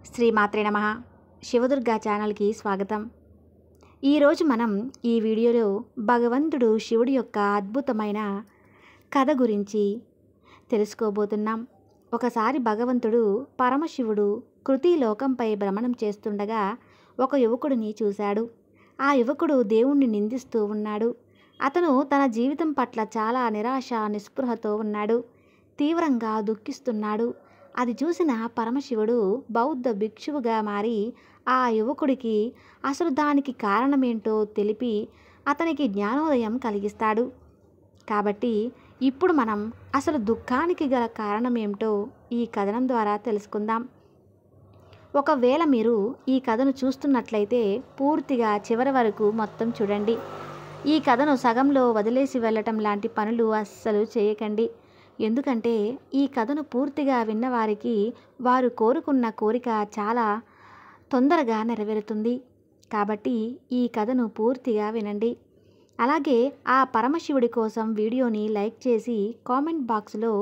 శ్రీమాత్రే నమః. శివదుర్గా ఛానల్కి స్వాగతం. ఈరోజు మనం ఈ వీడియోలో భగవంతుడు శివుడి యొక్క అద్భుతమైన కథ గురించి తెలుసుకోబోతున్నాం. ఒకసారి భగవంతుడు పరమశివుడు కృతిలోకంపై భ్రమణం చేస్తుండగా ఒక యువకుడిని చూశాడు. ఆ యువకుడు దేవుణ్ణి నిందిస్తూ ఉన్నాడు. అతను తన జీవితం పట్ల చాలా నిరాశ నిస్పృహతో ఉన్నాడు. తీవ్రంగా దుఃఖిస్తున్నాడు. అది చూసిన పరమశివుడు బౌద్ధ భిక్షువుగా మారి ఆ యువకుడికి అసలు దానికి కారణమేంటో తెలిపి అతనికి జ్ఞానోదయం కలిగిస్తాడు. కాబట్టి ఇప్పుడు మనం అసలు దుఃఖానికి గల కారణమేమిటో ఈ కథనం ద్వారా తెలుసుకుందాం. ఒకవేళ మీరు ఈ కథను చూస్తున్నట్లయితే పూర్తిగా చివరి వరకు మొత్తం చూడండి. ఈ కథను సగంలో వదిలేసి వెళ్ళటం లాంటి పనులు అస్సలు చేయకండి. ఎందుకంటే ఈ కథను పూర్తిగా విన్నవారికి వారు కోరుకున్న కోరిక చాలా తొందరగా నెరవేరుతుంది. కాబట్టి ఈ కథను పూర్తిగా వినండి. అలాగే ఆ పరమశివుడి కోసం వీడియోని లైక్ చేసి కామెంట్ బాక్స్లో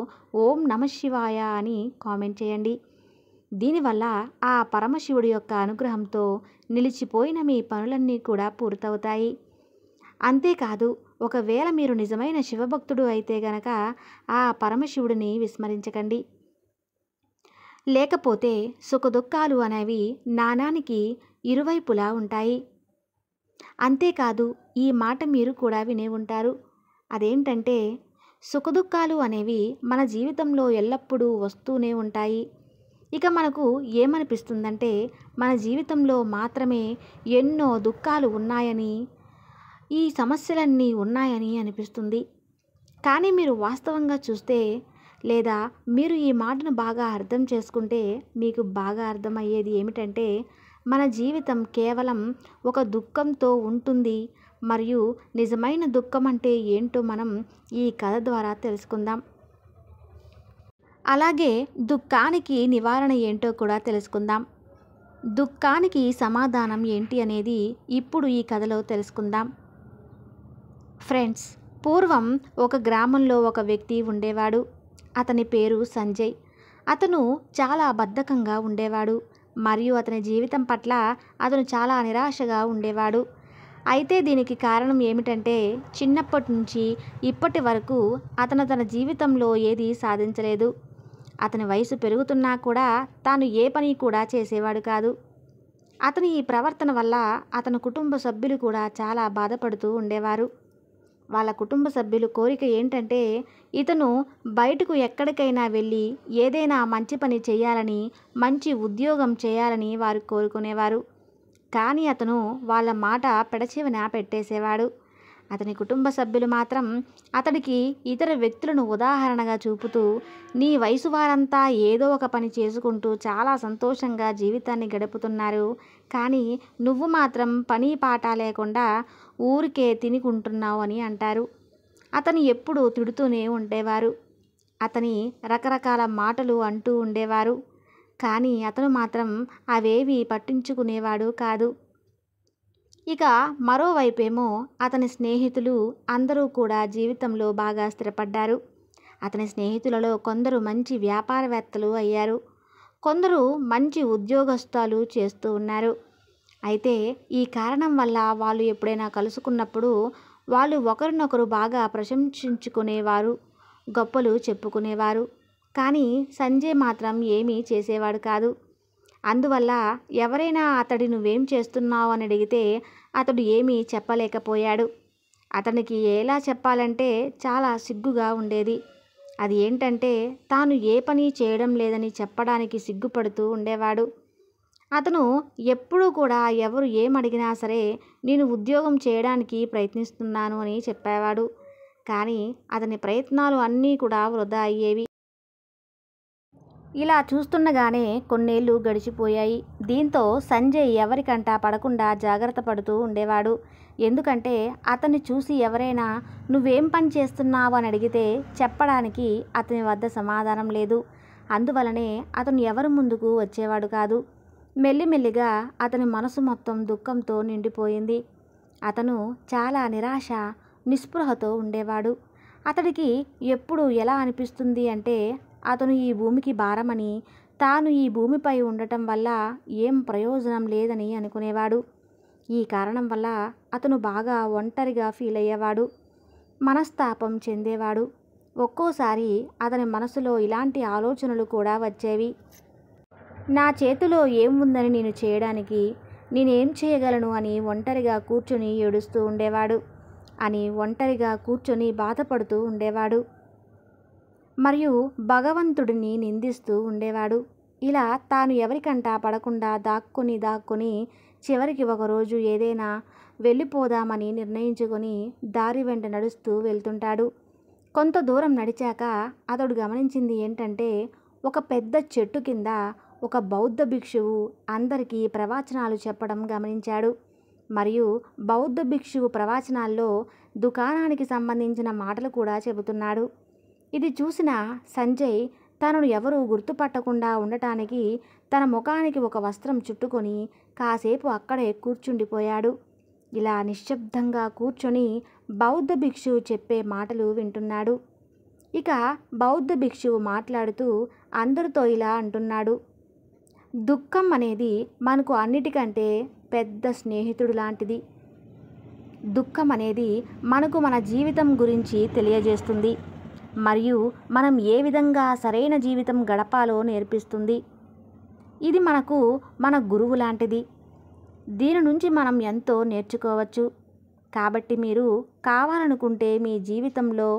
ఓం నమఃశివాయ అని కామెంట్ చేయండి. దీనివల్ల ఆ పరమశివుడి యొక్క అనుగ్రహంతో నిలిచిపోయిన మీ పనులన్నీ కూడా పూర్తవుతాయి. అంతేకాదు, ఒకవేళ మీరు నిజమైన శివభక్తుడు అయితే గనక ఆ పరమశివుడిని విస్మరించకండి. లేకపోతే సుఖదుఖాలు అనేవి నాణానికి ఇరువైపులా ఉంటాయి. అంతేకాదు, ఈ మాట మీరు కూడా వినే ఉంటారు. అదేంటంటే సుఖదుఖాలు అనేవి మన జీవితంలో ఎల్లప్పుడూ వస్తూనే ఉంటాయి. ఇక మనకు ఏమనిపిస్తుందంటే మన జీవితంలో మాత్రమే ఎన్నో దుఃఖాలు ఉన్నాయని, ఈ సమస్యలన్నీ ఉన్నాయని అనిపిస్తుంది. కానీ మీరు వాస్తవంగా చూస్తే లేదా మీరు ఈ మాటను బాగా అర్థం చేసుకుంటే మీకు బాగా అర్థమయ్యేది ఏమిటంటే మన జీవితం కేవలం ఒక దుఃఖంతో ఉంటుంది. మరియు నిజమైన దుఃఖం అంటే ఏంటో మనం ఈ కథ ద్వారా తెలుసుకుందాం. అలాగే దుఃఖానికి నివారణ ఏంటో కూడా తెలుసుకుందాం. దుఃఖానికి సమాధానం ఏంటి అనేది ఇప్పుడు ఈ కథలో తెలుసుకుందాం. ఫ్రెండ్స్, పూర్వం ఒక గ్రామంలో ఒక వ్యక్తి ఉండేవాడు. అతని పేరు సంజయ్. అతను చాలా బద్ధకంగా ఉండేవాడు మరియు అతని జీవితం పట్ల అతను చాలా నిరాశగా ఉండేవాడు. అయితే దీనికి కారణం ఏమిటంటే చిన్నప్పటి నుంచి ఇప్పటి వరకు అతను తన జీవితంలో ఏది సాధించలేదు. అతని వయసు పెరుగుతున్నా కూడా తాను ఏ పని కూడా చేసేవాడు కాదు. అతని ఈ ప్రవర్తన వల్ల అతని కుటుంబ సభ్యులు కూడా చాలా బాధపడుతూ ఉండేవారు. వాళ్ళ కుటుంబ సభ్యుల కోరిక ఏంటంటే ఇతను బయటకు ఎక్కడికైనా వెళ్ళి ఏదైనా మంచి పని చేయాలని, మంచి ఉద్యోగం చేయాలని వారు కోరుకునేవారు. కానీ అతను వాళ్ళ మాట పెడచెవిన పెట్టేసేవాడు. అతని కుటుంబ సభ్యులు మాత్రం అతడికి ఇతర వ్యక్తులను ఉదాహరణగా చూపుతూ, నీ వయసు వారంతా ఏదో ఒక పని చేసుకుంటూ చాలా సంతోషంగా జీవితాన్ని గడుపుతున్నారు, కానీ నువ్వు మాత్రం పని పాట లేకుండా ఊరికే తినుకుంటున్నావు అని అంటారు. అతను ఎప్పుడూ తిడుతూనే ఉండేవారు. అతని రకరకాల మాటలు అంటూ ఉండేవారు. కానీ అతను మాత్రం అవేవి పట్టించుకునేవాడు కాదు. ఇక మరోవైపేమో అతని స్నేహితులు అందరూ కూడా జీవితంలో బాగా స్థిరపడ్డారు. అతని స్నేహితులలో కొందరు మంచి వ్యాపారవేత్తలు అయ్యారు. కొందరు మంచి ఉద్యోగస్తులు చేస్తూ ఉన్నారు. అయితే ఈ కారణం వల్ల వాళ్ళు ఎప్పుడైనా కలుసుకున్నప్పుడు వాళ్ళు ఒకరినొకరు బాగా ప్రశంసించుకునేవారు, గొప్పలు చెప్పుకునేవారు. కానీ సంజయ్ మాత్రం ఏమీ చేసేవాడు కాదు. అందువల్ల ఎవరైనా అతడి నువ్వేం చేస్తున్నావు అని అడిగితే అతడు ఏమీ చెప్పలేకపోయాడు. అతనికి ఎలా చెప్పాలంటే చాలా సిగ్గుగా ఉండేది. అది ఏంటంటే తాను ఏ పని చేయడం లేదని చెప్పడానికి సిగ్గుపడుతూ ఉండేవాడు. అతను ఎప్పుడూ కూడా ఎవరు ఏమడిగినా సరే నేను ఉద్యోగం చేయడానికి ప్రయత్నిస్తున్నాను అని చెప్పేవాడు. కానీ అతని ప్రయత్నాలు అన్నీ కూడా వృధా అయ్యేవి. ఇలా చూస్తుండగానే కొన్నేళ్ళు గడిచిపోయాయి. దీంతో సంజయ్ ఎవరికంటా పడకుండా జాగ్రత్త పడుతూ ఉండేవాడు. ఎందుకంటే అతన్ని చూసి ఎవరైనా నువ్వేం పని చేస్తున్నావు అని అడిగితే చెప్పడానికి అతని వద్ద సమాధానం లేదు. అందువలనే అతను ఎవరి ముందుకు వచ్చేవాడు కాదు. మెల్లిమెల్లిగా అతని మనసు మొత్తం దుఃఖంతో నిండిపోయింది. అతను చాలా నిరాశ నిస్పృహతో ఉండేవాడు. అతడికి ఎప్పుడు ఎలా అనిపిస్తుంది అంటే అతను ఈ భూమికి భారమని, తాను ఈ భూమిపై ఉండటం వల్ల ఏం ప్రయోజనం లేదని అనుకునేవాడు. ఈ కారణం వల్ల అతను బాగా ఒంటరిగా ఫీల్ అయ్యేవాడు, మనస్తాపం చెందేవాడు. ఒక్కోసారి అతని మనసులో ఇలాంటి ఆలోచనలు కూడా వచ్చేవి. నా చేతిలో ఏం ఉందని నేను చేయడానికి, నేనేం చేయగలను అని ఒంటరిగా కూర్చొని ఏడుస్తూ ఉండేవాడు అని ఒంటరిగా కూర్చొని బాధపడుతూ ఉండేవాడు మరియు భగవంతుడిని నిందిస్తూ ఉండేవాడు. ఇలా తాను ఎవరికంటా పడకుండా దాక్కుని చివరికి ఒకరోజు ఏదైనా వెళ్ళిపోదామని నిర్ణయించుకొని దారి వెంట నడుస్తూ వెళ్తుంటాడు. కొంత దూరం నడిచాక అతడు గమనించింది ఏంటంటే, ఒక పెద్ద చెట్టు కింద ఒక బౌద్ధ భిక్షువు అందరికీ ప్రవచనాలు చెప్పడం గమనించాడు. మరియు బౌద్ధ భిక్షువు ప్రవచనాల్లో దుకాణానికి సంబంధించిన మాటలు కూడా చెబుతున్నాడు. ఇది చూసిన సంజయ్ తనను ఎవరూ గుర్తుపట్టకుండా ఉండటానికి తన ముఖానికి ఒక వస్త్రం చుట్టుకొని కాసేపు అక్కడే కూర్చుండిపోయాడు. ఇలా నిశ్శబ్దంగా కూర్చొని బౌద్ధ భిక్షువు చెప్పే మాటలు వింటున్నాడు. ఇక బౌద్ధ భిక్షువు మాట్లాడుతూ అందరితో ఇలా అంటున్నాడు, దుఃఖం అనేది మనకు అన్నిటికంటే పెద్ద స్నేహితుడు లాంటిది. దుఃఖం అనేది మనకు మన జీవితం గురించి తెలియజేస్తుంది మరియు మనం ఏ విధంగా సరైన జీవితం గడపాలో నేర్పిస్తుంది. ఇది మనకు మన గురువు లాంటిది. దీని నుంచి మనం ఎంతో నేర్చుకోవచ్చు. కాబట్టి మీరు కావాలనుకుంటే మీ జీవితంలో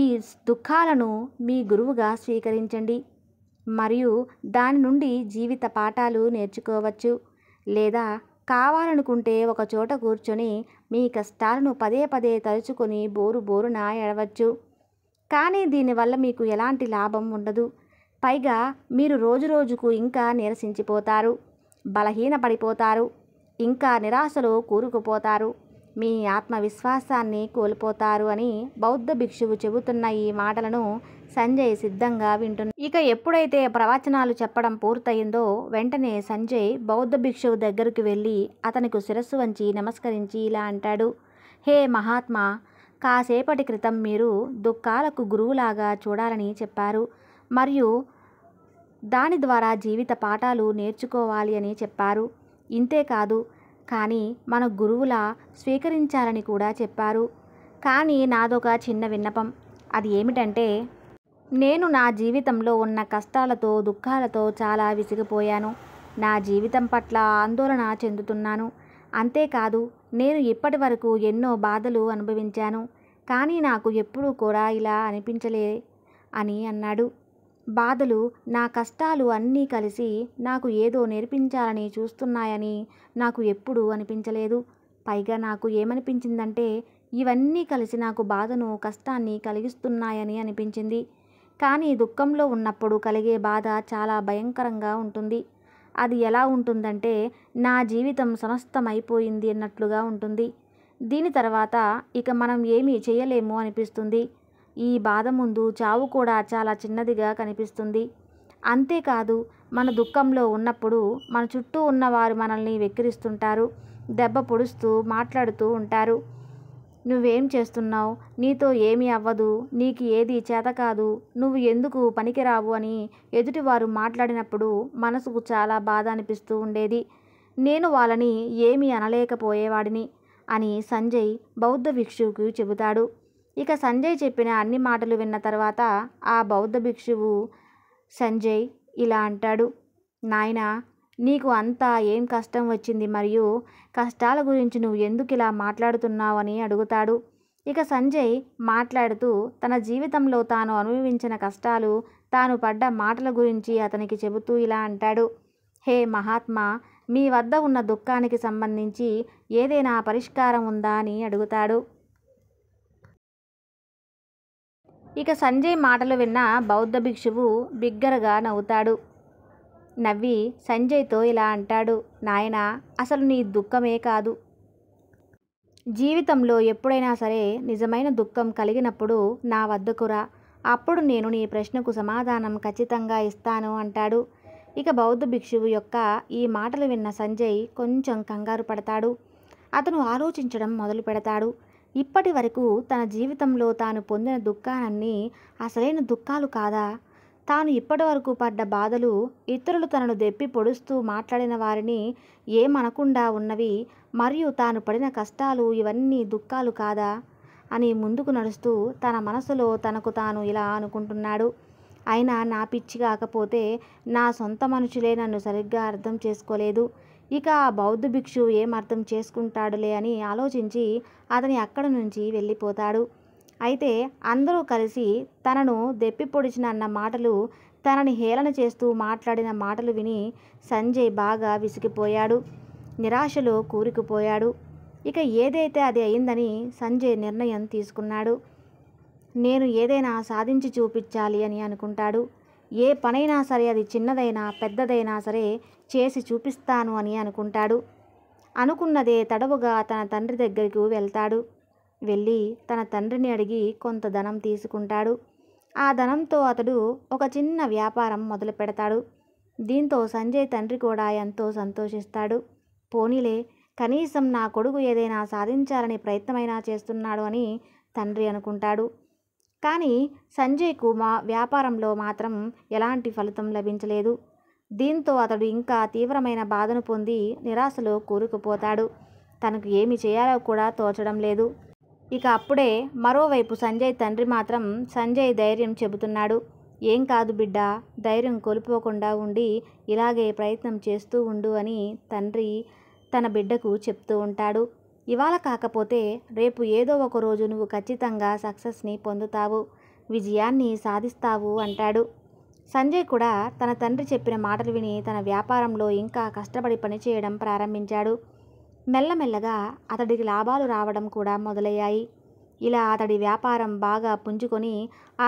ఈ దుఃఖాలను మీ గురువుగా స్వీకరించండి మరియు దాని నుండి జీవిత పాఠాలు నేర్చుకోవచ్చు. లేదా కావాలనుకుంటే ఒక చోట కూర్చొని మీ కష్టాలను పదే పదే తలుచుకొని బోరున ఏడవచ్చు. కానీ దీనివల్ల మీకు ఎలాంటి లాభం ఉండదు. పైగా మీరు రోజురోజుకు ఇంకా నీరసించిపోతారు, బలహీనపడిపోతారు, ఇంకా నిరాశలో కూరుకుపోతారు, మీ ఆత్మవిశ్వాసాన్ని కోల్పోతారు అని బౌద్ధ భిక్షువు చెబుతున్న ఈ మాటలను సంజయ్ సిద్ధంగా వింటున్నాడు. ఇక ఎప్పుడైతే ప్రవచనాలు చెప్పడం పూర్తయిందో వెంటనే సంజయ్ బౌద్ధ భిక్షువు దగ్గరికి వెళ్ళి అతనికి శిరస్సు వంచి నమస్కరించి ఇలా అంటాడు, హే మహాత్మా, కాసేపటి క్రితం మీరు దుఃఖాలకు గురువులాగా చూడాలని చెప్పారు మరియు దాని ద్వారా జీవిత పాఠాలు నేర్చుకోవాలి అని చెప్పారు. ఇంతేకాదు కానీ మన గురువులా స్వీకరించాలని కూడా చెప్పారు. కానీ నాదొక చిన్న విన్నపం. అది ఏమిటంటే, నేను నా జీవితంలో ఉన్న కష్టాలతో దుఃఖాలతో చాలా విసిగిపోయాను. నా జీవితం పట్ల ఆందోళన చెందుతున్నాను. అంతేకాదు నేను ఇప్పటి వరకు ఎన్నో బాధలు అనుభవించాను. కానీ నాకు ఎప్పుడూ కూడా ఇలా అనిపించలే అని అన్నాడు. బాధలు, నా కష్టాలు అన్నీ కలిసి నాకు ఏదో నేర్పించాలని చూస్తున్నాయని నాకు ఎప్పుడూ అనిపించలేదు. పైగా నాకు ఏమనిపించిందంటే, ఇవన్నీ కలిసి నాకు బాధను, కష్టాన్ని కలిగిస్తున్నాయని అనిపించింది. కానీ దుఃఖంలో ఉన్నప్పుడు కలిగే బాధ చాలా భయంకరంగా ఉంటుంది. అది ఎలా ఉంటుందంటే, నా జీవితం సమస్తమైపోయింది అన్నట్లుగా ఉంటుంది. దీని తర్వాత ఇక మనం ఏమీ చేయలేము అనిపిస్తుంది. ఈ బాధ ముందు చావు కూడా చాలా చిన్నదిగా కనిపిస్తుంది. అంతేకాదు మన దుఃఖంలో ఉన్నప్పుడు మన చుట్టూ ఉన్నవారు మనల్ని వెక్కిరిస్తుంటారు, దెబ్బ పొడుస్తూ మాట్లాడుతూ ఉంటారు. నువ్వేం చేస్తున్నావు, నీతో ఏమీ అవ్వదు, నీకు ఏది చేత కాదు, నువ్వు ఎందుకు పనికిరావు అని ఎదుటివారు మాట్లాడినప్పుడు మనసుకు చాలా బాధ అనిపిస్తూ ఉండేది. నేను వాళ్ళని ఏమీ అనలేకపోయేవాడిని అని సంజయ్ బౌద్ధ భిక్షువుకు చెబుతాడు. ఇక సంజయ్ చెప్పిన అన్ని మాటలు విన్న తర్వాత ఆ బౌద్ధ భిక్షువు సంజయ్ ఇలా అంటాడు, నాయనా, నీకు అంతా ఏం కష్టం వచ్చింది మరియు కష్టాల గురించి నువ్వు ఎందుకు ఇలా మాట్లాడుతున్నావు అని అడుగుతాడు. ఇక సంజయ్ మాట్లాడుతూ తన జీవితంలో తాను అనుభవించిన కష్టాలు, తాను పడ్డ మాటల గురించి అతనికి చెబుతూ ఇలా అంటాడు, హే మహాత్మా, మీ వద్ద ఉన్న దుఃఖానికి సంబంధించి ఏదైనా పరిష్కారం ఉందా అని అడుగుతాడు. ఇక సంజయ్ మాటలు విన్న బౌద్ధ భిక్షువు బిగ్గరగా నవ్వుతాడు. నవ్వి సంజయ్తో ఇలా అంటాడు, నాయనా, అసలు నీ దుఃఖమే కాదు. జీవితంలో ఎప్పుడైనా సరే నిజమైన దుఃఖం కలిగినప్పుడు నా వద్దకు రా, అప్పుడు నేను నీ ప్రశ్నకు సమాధానం ఖచ్చితంగా ఇస్తాను అంటాడు. ఇక బౌద్ధ భిక్షువు యొక్క ఈ మాటలు విన్న సంజయ్ కొంచెం కంగారు పడతాడు. అతను ఆలోచించడం మొదలు పెడతాడు. ఇప్పటి వరకు తన జీవితంలో తాను పొందిన దుఃఖాలన్నీ అసలైన దుఃఖాలు కాదా? తాను ఇప్పటివరకు పడ్డ బాధలు, ఇతరులు తనను దెప్పి పొడుస్తూ మాట్లాడిన వారిని ఏమనకుండా ఉన్నవి, మరియు తాను పడిన కష్టాలు ఇవన్నీ దుఃఖాలు కాదా అని ముందుకు నడుస్తూ తన మనసులో తనకు తాను ఇలా అనుకుంటున్నాడు. అయినా నా పిచ్చి కాకపోతే నా సొంత మనుషులే నన్ను సరిగ్గా అర్థం చేసుకోలేదు. ఇక ఆ బౌద్ధ భిక్షు ఏం అర్థం చేసుకుంటాడులే అని ఆలోచించి అతని అక్కడి నుంచి వెళ్ళిపోతాడు. అయితే అందరూ కలిసి తనను దెప్పి పొడిచిన అన్న మాటలు, తనని హేళన చేస్తూ మాట్లాడిన మాటలు విని సంజయ్ బాగా విసిగిపోయాడు. నిరాశలో కూరుకుపోయాడు. ఇక ఏదైతే అది అయిందని సంజయ్ నిర్ణయం తీసుకున్నాడు. నేను ఏదైనా సాధించి చూపించాలి అని అనుకుంటాడు. ఏ పనైనా సరే, అది చిన్నదైనా పెద్దదైనా సరే చేసి చూపిస్తాను అని అనుకుంటాడు. అనుకున్నదే తడవుగా తన తండ్రి దగ్గరకు వెళ్తాడు. వెళ్ళి తన తండ్రిని అడిగి కొంత ధనం తీసుకుంటాడు. ఆ ధనంతో అతడు ఒక చిన్న వ్యాపారం మొదలు పెడతాడు. దీంతో సంజయ్ తండ్రి కూడా ఎంతో సంతోషిస్తాడు. పోనీలే, కనీసం నా కొడుకు ఏదైనా సాధించాలని ప్రయత్నమైనా చేస్తున్నాడు అని తండ్రి అనుకుంటాడు. కానీ సంజయ్కు వ్యాపారంలో మాత్రం ఎలాంటి ఫలితం లభించలేదు. దీంతో అతడు ఇంకా తీవ్రమైన బాధను పొంది నిరాశలో కూరుకుపోతాడు. తనకు ఏమి చేయాలో కూడా తోచడం లేదు. ఇక అప్పుడే మరోవైపు సంజయ్ తండ్రి మాత్రం సంజయ్ ధైర్యం చెబుతున్నాడు. ఏం కాదు బిడ్డ, ధైర్యం కోల్పోకుండా ఉండి ఇలాగే ప్రయత్నం చేస్తూ ఉండు అని తండ్రి తన బిడ్డకు చెప్తూ ఉంటాడు. ఇవాళ కాకపోతే రేపు ఏదో ఒక రోజు నువ్వు ఖచ్చితంగా సక్సెస్ని పొందుతావు, విజయాన్ని సాధిస్తావు అంటాడు. సంజయ్ కూడా తన తండ్రి చెప్పిన మాటలు విని తన వ్యాపారంలో ఇంకా కష్టపడి పనిచేయడం ప్రారంభించాడు. మెల్లమెల్లగా అతడికి లాభాలు రావడం కూడా మొదలయ్యాయి. ఇలా అతడి వ్యాపారం బాగా పుంజుకొని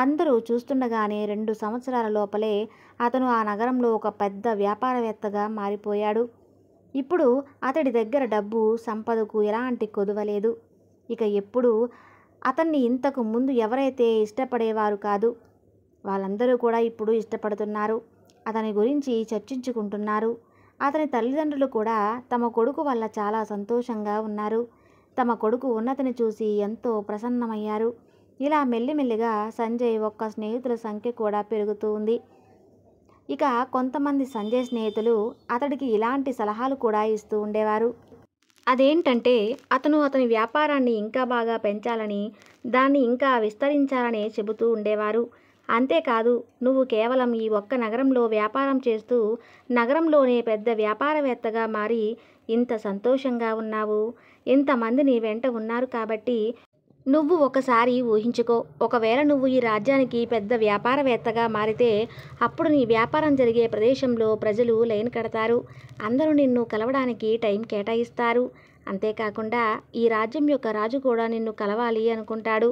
అందరూ చూస్తుండగానే 2 సంవత్సరాల లోపలే అతను ఆ నగరంలో ఒక పెద్ద వ్యాపారవేత్తగా మారిపోయాడు. ఇప్పుడు అతడి దగ్గర డబ్బు సంపదకు ఎలాంటి కొదువలేదు. ఇక ఎప్పుడు అతన్ని ఇంతకు ముందు ఎవరైతే ఇష్టపడేవారు కాదు, వాళ్ళందరూ కూడా ఇప్పుడు ఇష్టపడుతున్నారు. అతని గురించి చర్చించుకుంటున్నారు. అతని తల్లిదండ్రులు కూడా తమ కొడుకు వల్ల చాలా సంతోషంగా ఉన్నారు. తమ కొడుకు ఉన్నతిని చూసి ఎంతో ప్రసన్నమయ్యారు. ఇలా మెల్లిమెల్లిగా సంజయ్ ఒక్క స్నేహితుల సంఖ్య కూడా పెరుగుతూ ఉంది. ఇక కొంతమంది సంజయ్ స్నేహితులు అతడికి ఇలాంటి సలహాలు కూడా ఇస్తూ ఉండేవారు. అదేంటంటే అతని వ్యాపారాన్ని ఇంకా బాగా పెంచాలని, దాన్ని ఇంకా విస్తరించాలని చెబుతూ ఉండేవారు. అంతేకాదు, నువ్వు కేవలం ఈ ఒక్క నగరంలో వ్యాపారం చేస్తూ నగరంలోనే పెద్ద వ్యాపారవేత్తగా మారి ఇంత సంతోషంగా ఉన్నావు, ఇంతమంది నీ వెంట ఉన్నారు కాబట్టి నువ్వు ఒకసారి ఊహించుకో, ఒకవేళ నువ్వు ఈ రాజ్యానికి పెద్ద వ్యాపారవేత్తగా మారితే అప్పుడు నీ వ్యాపారం జరిగే ప్రదేశంలో ప్రజలు లైన్ కడతారు, అందరూ నిన్ను కలవడానికి టైం కేటాయిస్తారు. అంతేకాకుండా ఈ రాజ్యం యొక్క రాజు కూడా నిన్ను కలవాలి అనుకుంటాడు.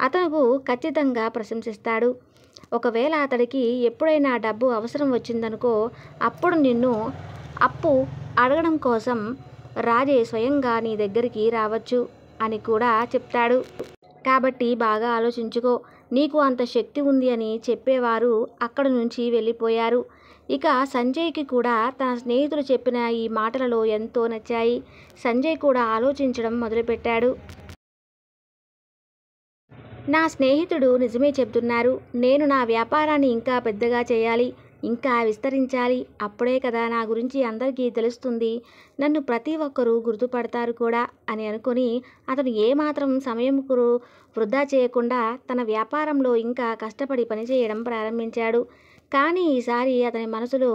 అతను ఖచ్చితంగా ప్రశంసిస్తాడు. ఒకవేళ అతడికి ఎప్పుడైనా డబ్బు అవసరం వచ్చిందనుకో, అప్పుడు నిన్ను అప్పు అడగడం కోసం రాజే స్వయంగా నీ దగ్గరికి రావచ్చు అని కూడా చెప్తాడు. కాబట్టి బాగా ఆలోచించుకో, నీకు అంత శక్తి ఉంది అని చెప్పేవారు అక్కడి నుంచి వెళ్ళిపోయారు. ఇక సంజయ్కి కూడా తన స్నేహితులు చెప్పిన ఈ మాటలలో ఎంతో నచ్చాయి. సంజయ్ కూడా ఆలోచించడం మొదలుపెట్టాడు. నా స్నేహితుడు నిజమే చెబుతున్నారు. నేను నా వ్యాపారాన్ని ఇంకా పెద్దగా చేయాలి, ఇంకా విస్తరించాలి. అప్పుడే కదా నా గురించి అందరికీ తెలుస్తుంది, నన్ను ప్రతి ఒక్కరూ గుర్తుపడతారు కూడా అని అనుకుని అతను ఏమాత్రం సమయం వృధా చేయకుండా తన వ్యాపారంలో ఇంకా కష్టపడి పనిచేయడం ప్రారంభించాడు. కానీ ఈసారి అతని మనసులో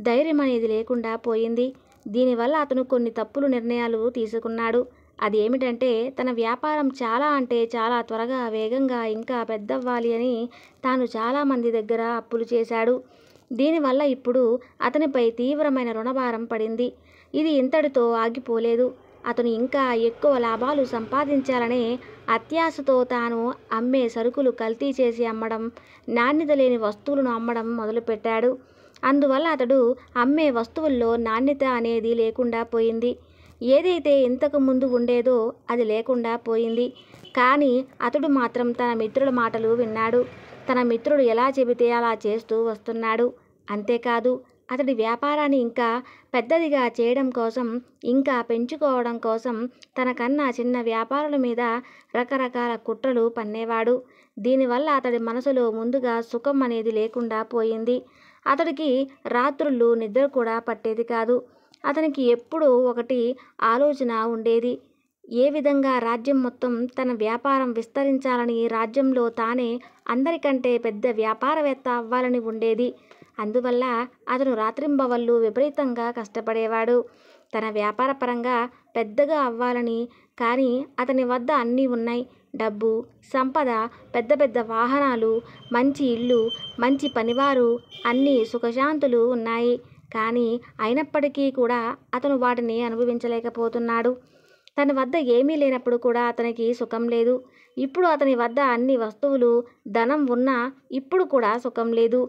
ధైర్యం అనేది లేకుండా పోయింది. దీనివల్ల అతను కొన్ని తప్పుడు నిర్ణయాలు తీసుకున్నాడు. అది ఏమిటంటే తన వ్యాపారం చాలా అంటే చాలా త్వరగా, వేగంగా ఇంకా పెద్దవ్వాలి అని తాను చాలామంది దగ్గర అప్పులు చేశాడు. దీనివల్ల ఇప్పుడు అతనిపై తీవ్రమైన రుణభారం పడింది. ఇది ఇంతటితో ఆగిపోలేదు. అతను ఇంకా ఎక్కువ లాభాలు సంపాదించాలనే అత్యాశతో తాను అమ్మే సరుకులు కల్తీ చేసి అమ్మడం, నాణ్యత లేని వస్తువులను అమ్మడం మొదలుపెట్టాడు. అందువల్ల అతడు అమ్మే వస్తువుల్లో నాణ్యత అనేది లేకుండా పోయింది. ఏదైతే ఇంతకు ముందు ఉండేదో అది లేకుండా పోయింది. కానీ అతడు మాత్రం తన మిత్రుల మాటలు విన్నాడు. తన మిత్రుడు ఎలా చెబితే అలా చేస్తూ వస్తున్నాడు. అంతేకాదు, అతడి వ్యాపారాన్ని ఇంకా పెద్దదిగా చేయడం కోసం, ఇంకా పెంచుకోవడం కోసం తనకన్నా చిన్న వ్యాపారుల మీద రకరకాల కుట్రలు పన్నేవాడు. దీనివల్ల అతడి మనసులో ముందుగా సుఖం అనేది లేకుండా పోయింది. అతడికి రాత్రుళ్ళు నిద్ర కూడా పట్టేది కాదు. అతనికి ఎప్పుడూ ఒకటి ఆలోచన ఉండేది. ఏ విధంగా రాజ్యం మొత్తం తన వ్యాపారం విస్తరించాలని, రాజ్యంలో తానే అందరికంటే పెద్ద వ్యాపారవేత్త అవ్వాలని ఉండేది. అందువల్ల అతను రాత్రింబవళ్ళు విపరీతంగా కష్టపడేవాడు. తన వ్యాపారపరంగా పెద్దగా అవ్వాలని. కానీ అతని వద్ద అన్నీ ఉన్నాయి. డబ్బు, సంపద, పెద్ద పెద్ద వాహనాలు, మంచి ఇల్లు, మంచి పనివారు, అన్నీ సుఖశాంతులు ఉన్నాయి. కానీ అయినప్పటికీ కూడా అతను వాటిని అనుభవించలేకపోతున్నాడు. తన వద్ద ఏమీ లేనప్పుడు కూడా అతనికి సుఖం లేదు. ఇప్పుడు అతని వద్ద అన్ని వస్తువులు, ధనం ఉన్నా ఇప్పుడు కూడా సుఖం లేదు.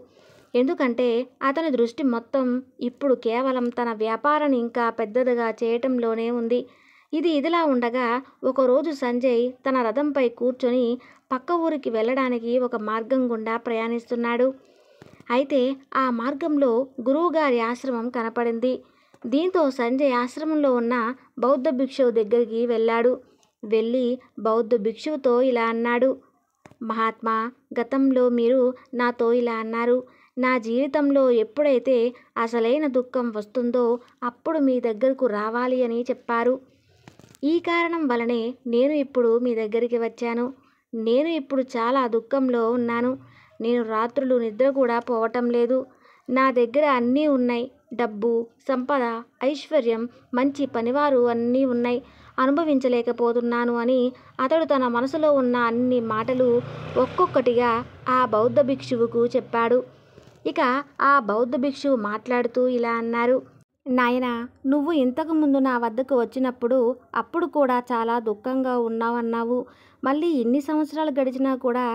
ఎందుకంటే అతని దృష్టి మొత్తం ఇప్పుడు కేవలం తన వ్యాపారాన్ని ఇంకా పెద్దదిగా చేయటంలోనే ఉంది. ఇది ఇదిలా ఉండగా ఒకరోజు సంజయ్ తన రథంపై కూర్చొని పక్క ఊరికి వెళ్ళడానికి ఒక మార్గం గుండా ప్రయాణిస్తున్నాడు. అయితే ఆ మార్గంలో గురువుగారి ఆశ్రమం కనపడింది. దీంతో సంజయ్ ఆశ్రమంలో ఉన్న బౌద్ధ భిక్షువు దగ్గరికి వెళ్ళాడు. వెళ్ళి బౌద్ధ భిక్షువుతో ఇలా అన్నాడు: మహాత్మా, గతంలో మీరు నాతో ఇలా అన్నారు. నా జీవితంలో ఎప్పుడైతే అసలైన దుఃఖం వస్తుందో అప్పుడు మీ దగ్గరకు రావాలి అని చెప్పారు. ఈ కారణం వలనే నేను ఇప్పుడు మీ దగ్గరికి వచ్చాను. నేను ఇప్పుడు చాలా దుఃఖంలో ఉన్నాను. నేను రాత్రులు నిద్ర కూడా పోవటం లేదు. నా దగ్గర అన్నీ ఉన్నాయి. డబ్బు, సంపద, ఐశ్వర్యం, మంచి పనివారు అన్నీ ఉన్నాయి. అనుభవించలేకపోతున్నాను అని అతడు తన మనసులో ఉన్న అన్ని మాటలు ఒక్కొక్కటిగా ఆ బౌద్ధ భిక్షువుకు చెప్పాడు. ఇక ఆ బౌద్ధ భిక్షువు మాట్లాడుతూ ఇలా అన్నారు: నాయనా, నువ్వు ఇంతకుముందు నా వద్దకు వచ్చినప్పుడు అప్పుడు కూడా చాలా దుఃఖంగా ఉన్నావన్నావు. మళ్ళీ ఇన్ని సంవత్సరాలు గడిచినా కూడా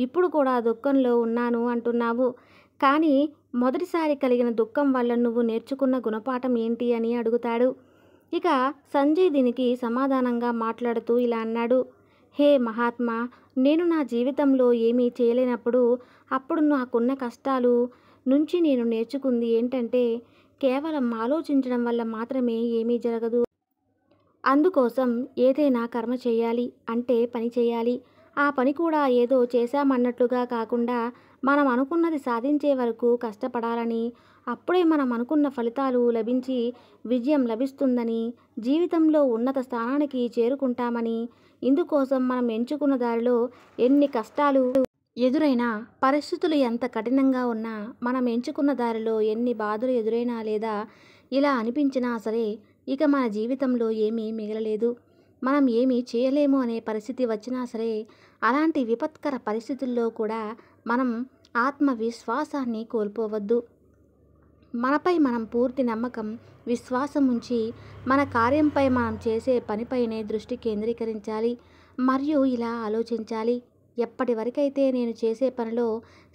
ఇప్పుడు కూడా దుఃఖంలో ఉన్నాను అంటున్నావు. కానీ మొదటిసారి కలిగిన దుఃఖం వల్ల నువ్వు నేర్చుకున్న గుణపాఠం ఏంటి అని అడుగుతాడు. ఇక సంజయ్ దీనికి సమాధానంగా మాట్లాడుతూ ఇలా అన్నాడు: హే మహాత్మా, నేను నా జీవితంలో ఏమీ చేయలేనప్పుడు అప్పుడు నాకున్న కష్టాలు నుంచి నేను నేర్చుకుంది ఏంటంటే కేవలం ఆలోచించడం వల్ల మాత్రమే ఏమీ జరగదు. అందుకోసం ఏదైనా కర్మ చేయాలి అంటే పని చేయాలి. ఆ పని కూడా ఏదో చేశామన్నట్లుగా కాకుండా మనం అనుకున్నది సాధించే వరకు కష్టపడాలని, అప్పుడే మనం అనుకున్న ఫలితాలు లభించి విజయం లభిస్తుందని, జీవితంలో ఉన్నత స్థానానికి చేరుకుంటామని, ఇందుకోసం మనం ఎంచుకున్న దారిలో ఎన్ని కష్టాలు ఎదురైనా, పరిస్థితులు ఎంత కఠినంగా ఉన్నా, మనం ఎంచుకున్న దారిలో ఎన్ని బాధలు ఎదురైనా లేదా ఇలా అనిపించినా సరే ఇక మన జీవితంలో ఏమీ మిగలలేదు, మనం ఏమీ చేయలేము అనే పరిస్థితి వచ్చినా సరే అలాంటి విపత్కర పరిస్థితుల్లో కూడా మనం ఆత్మవిశ్వాసాన్ని కోల్పోవద్దు. మనపై మనం పూర్తి నమ్మకం, విశ్వాసం ఉంచి మన కార్యంపై మనం చేసే పనిపైనే దృష్టి కేంద్రీకరించాలి. మరియు ఇలా ఆలోచించాలి: ఎప్పటి వరకైతే నేను చేసే పనిలో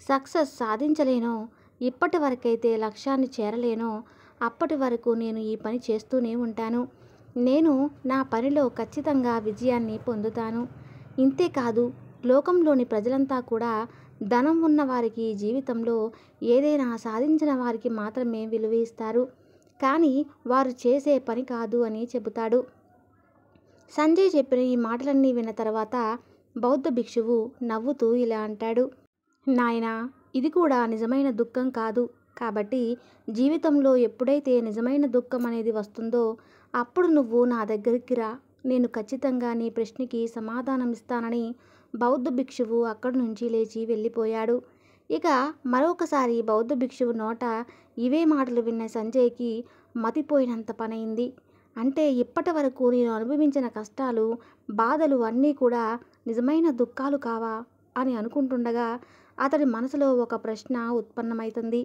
సక్సెస్ సాధించలేనో, ఇప్పటి వరకైతే లక్ష్యాన్ని చేరలేనో అప్పటి వరకు నేను ఈ పని చేస్తూనే ఉంటాను. నేను నా పనిలో ఖచ్చితంగా విజయాన్ని పొందుతాను. ఇంతేకాదు, లోకంలోని ప్రజలంతా కూడా ధనం ఉన్న వారికి, జీవితంలో ఏదైనా సాధించిన వారికి మాత్రమే విలువ ఇస్తారు, కానీ వారు చేసే పని కాదు అని చెబుతాడు. సంజయ్ చెప్పిన ఈ మాటలన్నీ విన్న తర్వాత బౌద్ధ భిక్షువు నవ్వుతూ ఇలా అంటాడు: నాయనా, ఇది కూడా నిజమైన దుఃఖం కాదు. కాబట్టి జీవితంలో ఎప్పుడైతే నిజమైన దుఃఖం అనేది వస్తుందో అప్పుడు నువ్వు నా దగ్గరికి రా. నేను ఖచ్చితంగా నీ ప్రశ్నకి సమాధానం ఇస్తానని బౌద్ధ భిక్షువు అక్కడి నుంచి లేచి వెళ్ళిపోయాడు. ఇక మరొకసారి బౌద్ధ భిక్షువు నోట ఇవే మాటలు విన్న సంజయ్కి మతిపోయినంత పనైంది. అంటే ఇప్పటి వరకు నేను అనుభవించిన కష్టాలు, బాధలు అన్నీ కూడా నిజమైన దుఃఖాలు కావా అని అనుకుంటుండగా అతడి మనసులో ఒక ప్రశ్న ఉత్పన్నమవుతుంది.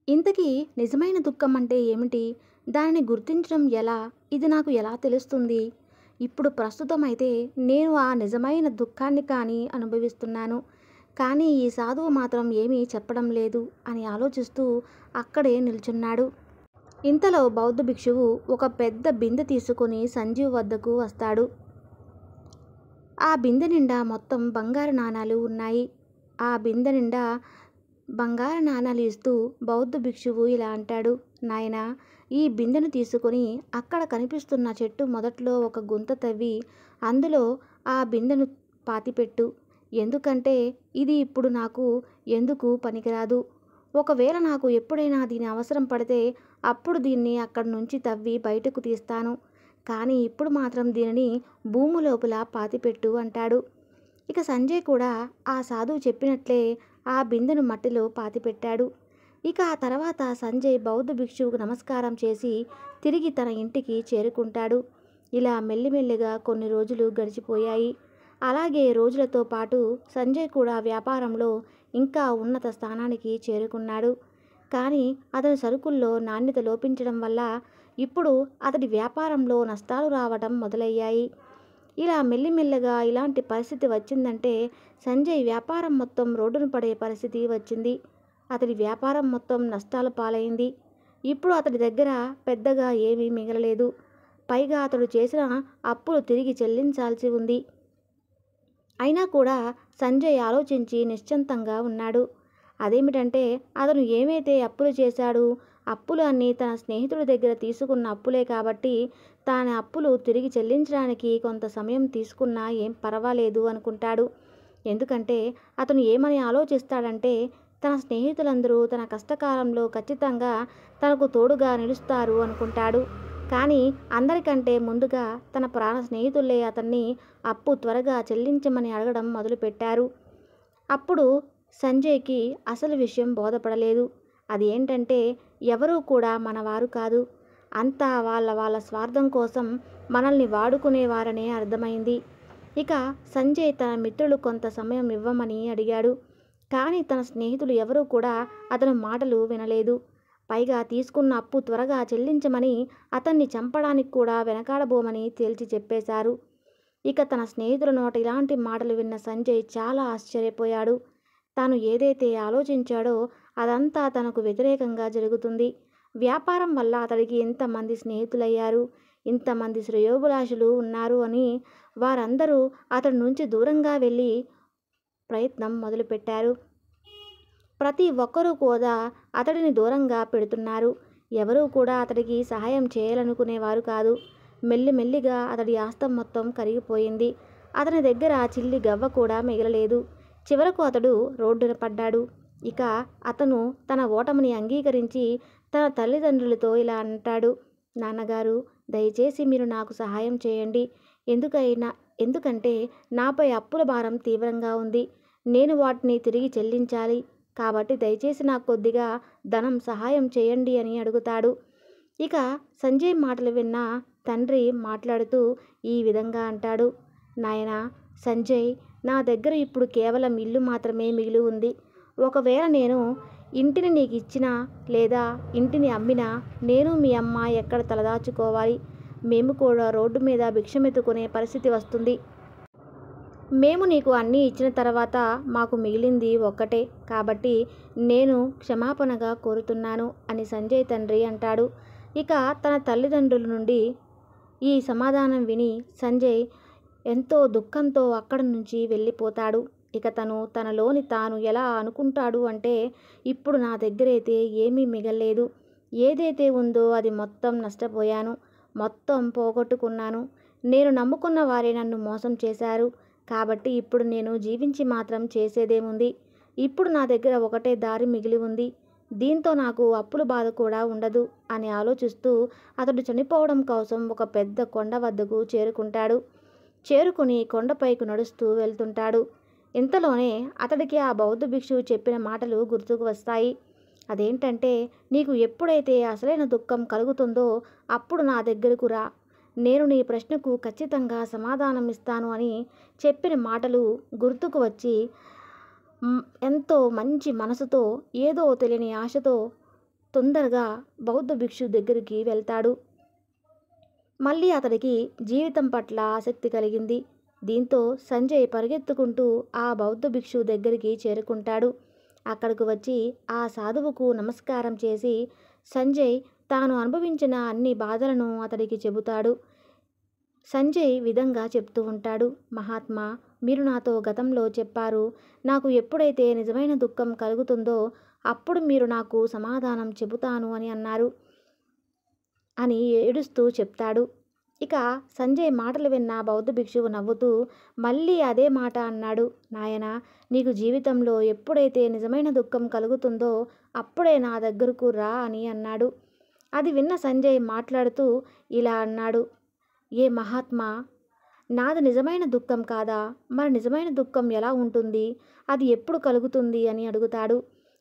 ఇంతకీ నిజమైన దుఃఖం అంటే ఏమిటి? దానిని గుర్తించడం ఎలా? ఇది నాకు ఎలా తెలుస్తుంది? ఇప్పుడు ప్రస్తుతం అయితే నేను ఆ నిజమైన దుఃఖాన్ని కానీ అనుభవిస్తున్నాను, కానీ ఈ సాధువు మాత్రం ఏమీ చెప్పడం లేదు అని ఆలోచిస్తూ అక్కడే నిల్చున్నాడు. ఇంతలో బౌద్ధ భిక్షువు ఒక పెద్ద బిందె తీసుకొని సంజీవ్ వద్దకు వస్తాడు. ఆ బిందె నిండా మొత్తం బంగారు నాణాలు ఉన్నాయి. ఆ బిందె నిండా బంగారు నాణాలు ఇస్తూ బౌద్ధ భిక్షువు ఇలా అంటాడు: నాయనా, ఈ బిందెను తీసుకొని అక్కడ కనిపిస్తున్న చెట్టు మొదట్లో ఒక గుంత తవ్వి అందులో ఆ బిందెను పాతిపెట్టు. ఎందుకంటే ఇది ఇప్పుడు నాకు ఎందుకు పనికిరాదు. ఒకవేళ నాకు ఎప్పుడైనా దీని అవసరం పడితే అప్పుడు దీన్ని అక్కడి నుంచి తవ్వి బయటకు తీస్తాను. కానీ ఇప్పుడు మాత్రం దీనిని భూమి లోపల పాతిపెట్టు అంటాడు. ఇక సంజయ్ కూడా ఆ సాధువు చెప్పినట్లే ఆ బిందెను మట్టిలో పాతిపెట్టాడు. ఇక ఆ తర్వాత సంజయ్ బౌద్ధ భిక్షువుకు నమస్కారం చేసి తిరిగి తన ఇంటికి చేరుకుంటాడు. ఇలా మెల్లిమెల్లిగా కొన్ని రోజులు గడిచిపోయాయి. అలాగే రోజులతో పాటు సంజయ్ కూడా వ్యాపారంలో ఇంకా ఉన్నత స్థానానికి చేరుకున్నాడు. కానీ అతని సరుకుల్లో నాణ్యత లోపించడం వల్ల ఇప్పుడు అతడి వ్యాపారంలో నష్టాలు రావడం మొదలయ్యాయి. ఇలా మెల్లిమెల్లగా ఇలాంటి పరిస్థితి వచ్చిందంటే సంజయ్ వ్యాపారం మొత్తం రోడ్డున పడే పరిస్థితి వచ్చింది. అతడి వ్యాపారం మొత్తం నష్టాల పాలైంది. ఇప్పుడు అతడి దగ్గర పెద్దగా ఏమీ మిగలలేదు. పైగా అతడు చేసిన అప్పులు తిరిగి చెల్లించాల్సి ఉంది. అయినా కూడా సంజయ్ ఆలోచించి నిశ్చింతంగా ఉన్నాడు. అదేమిటంటే అతను ఏమైతే అప్పులు చేశాడో అప్పులు అన్నీ తన స్నేహితుడి దగ్గర తీసుకున్న అప్పులే కాబట్టి తన అప్పులు తిరిగి చెల్లించడానికి కొంత సమయం తీసుకున్నా ఏం పర్వాలేదు అనుకుంటాడు. ఎందుకంటే అతను ఏమని ఆలోచిస్తాడంటే తన స్నేహితులందరూ తన కష్టకాలంలో ఖచ్చితంగా తనకు తోడుగా నిలుస్తారు అనుకుంటాడు. కానీ అందరికంటే ముందుగా తన ప్రాణ స్నేహితులే అతన్ని అప్పు త్వరగా చెల్లించమని అడగడం మొదలుపెట్టారు. అప్పుడు సంజయ్కి అసలు విషయం బోధపడలేదు. అది ఏంటంటే ఎవరూ కూడా మనవారు కాదు. అంతా వాళ్ళ స్వార్థం కోసం మనల్ని వాడుకునేవారనే అర్థమైంది. ఇక సంజయ్ తన మిత్రులు కొంత సమయం ఇవ్వమని అడిగాడు. కానీ తన స్నేహితులు ఎవరూ కూడా అతని మాటలు వినలేదు. పైగా తీసుకున్న అప్పు త్వరగా చెల్లించమని అతన్ని చంపడానికి కూడా వెనకాడబోమని తేల్చి చెప్పేశారు. ఇక తన స్నేహితుల నోట ఇలాంటి మాటలు విన్న సంజయ్ చాలా ఆశ్చర్యపోయాడు. తాను ఏదైతే ఆలోచించాడో అదంతా తనకు వ్యతిరేకంగా జరుగుతుంది. వ్యాపారం వల్ల అతడికి ఇంతమంది స్నేహితులయ్యారు, ఇంతమంది శ్రేయోభిలాషులు ఉన్నారు అని వారందరూ అతడి నుంచి దూరంగా వెళ్ళి ప్రయత్నం మొదలుపెట్టారు. ప్రతి ఒక్కరూ కూడా అతడిని దూరంగా పెడుతున్నారు. ఎవరూ కూడా అతడికి సహాయం చేయాలనుకునేవారు కాదు. మెల్లిమెల్లిగా అతడి ఆస్తం మొత్తం కరిగిపోయింది. అతని దగ్గర చిల్లి గవ్వ కూడా మిగలలేదు. చివరకు అతడు రోడ్డున పడ్డాడు. ఇక అతను తన ఓటమిని అంగీకరించి తన తల్లిదండ్రులతో ఇలా అంటాడు. నాన్నగారు, దయచేసి మీరు నాకు సహాయం చేయండి. ఎందుకంటే నాపై అప్పుల భారం తీవ్రంగా ఉంది. నేను వాటిని తిరిగి చెల్లించాలి. కాబట్టి దయచేసి నాకు కొద్దిగా ధనం సహాయం చేయండి అని అడుగుతాడు. ఇక సంజయ్ మాటలు విన్న తండ్రి మాట్లాడుతూ ఈ విధంగా అంటాడు. నాయనా సంజయ్, నా దగ్గర ఇప్పుడు కేవలం ఇల్లు మాత్రమే మిగిలి ఉంది. ఒకవేళ నేను ఇంటిని నీకు ఇచ్చినా లేదా ఇంటిని అమ్మినా నేను మీ అమ్మ ఎక్కడ తలదాచుకోవాలి? మేము కూడా రోడ్డు మీద భిక్షమెత్తుకునే పరిస్థితి వస్తుంది. మేము నీకు అన్నీ ఇచ్చిన తర్వాత మాకు మిగిలింది ఒక్కటే. కాబట్టి నేను క్షమాపణగా కోరుతున్నాను అని సంజయ్ తండ్రి అంటాడు. ఇక తన తల్లిదండ్రుల నుండి ఈ సమాధానం విని సంజయ్ ఎంతో దుఃఖంతో అక్కడి నుంచి వెళ్ళిపోతాడు. ఇక తనలోని తాను ఎలా అనుకుంటాడు అంటే ఇప్పుడు నా దగ్గరైతే ఏమీ మిగల్లేదు. ఏదైతే ఉందో అది మొత్తం నష్టపోయాను, మొత్తం పోగొట్టుకున్నాను. నేను నమ్ముకున్న వారే నన్ను మోసం చేశారు. కాబట్టి ఇప్పుడు నేను జీవించి మాత్రం చేసేదేముంది? ఇప్పుడు నా దగ్గర ఒకటే దారి మిగిలి ఉంది. దీంతో నాకు అప్పుల బాధ కూడా ఉండదు అని ఆలోచిస్తూ అతడు చనిపోవడం కోసం ఒక పెద్ద కొండ వద్దకు చేరుకుంటాడు. చేరుకుని కొండపైకి నడుస్తూ వెళ్తుంటాడు. ఇంతలోనే అతడికి ఆ బౌద్ధ భిక్షువు చెప్పిన మాటలు గుర్తుకు వస్తాయి. అదేంటంటే నీకు ఎప్పుడైతే అసలైన దుఃఖం కలుగుతుందో అప్పుడు నా దగ్గరకు రా, నేను నీ ప్రశ్నకు ఖచ్చితంగా సమాధానం ఇస్తాను అని చెప్పిన మాటలు గుర్తుకు వచ్చి ఎంతో మంచి మనసుతో ఏదో తెలియని ఆశతో తొందరగా బౌద్ధ భిక్షువు దగ్గరికి వెళ్తాడు. మళ్ళీ అతడికి జీవితం పట్ల ఆసక్తి కలిగింది. దీంతో సంజయ్ పరిగెత్తుకుంటూ ఆ బౌద్ధ భిక్షువు దగ్గరికి చేరుకుంటాడు. అక్కడికి వచ్చి ఆ సాధువుకు నమస్కారం చేసి సంజయ్ తాను అనుభవించిన అన్ని బాధలను అతడికి చెబుతాడు. సంజయ్ విధంగా చెప్తూ ఉంటాడు. మహాత్మా, మీరు నాతో గతంలో చెప్పారు, నాకు ఎప్పుడైతే నిజమైన దుఃఖం కలుగుతుందో అప్పుడు మీరు నాకు సమాధానం చెబుతాను అని అన్నారు అని ఏడుస్తూ చెప్తాడు. ఇక సంజయ్ మాటలు విన్న బౌద్ధ భిక్షువు నవ్వుతూ మళ్ళీ అదే మాట అన్నాడు. నాయనా, నీకు జీవితంలో ఎప్పుడైతే నిజమైన దుఃఖం కలుగుతుందో అప్పుడే నా దగ్గరకు రా అని అన్నాడు. అది విన్న సంజయ్ మాట్లాడుతూ ఇలా అన్నాడు. ఏ మహాత్మా, నాది నిజమైన దుఃఖం కాదా? మరి నిజమైన దుఃఖం ఎలా ఉంటుంది? అది ఎప్పుడు కలుగుతుంది అని అడుగుతాడు.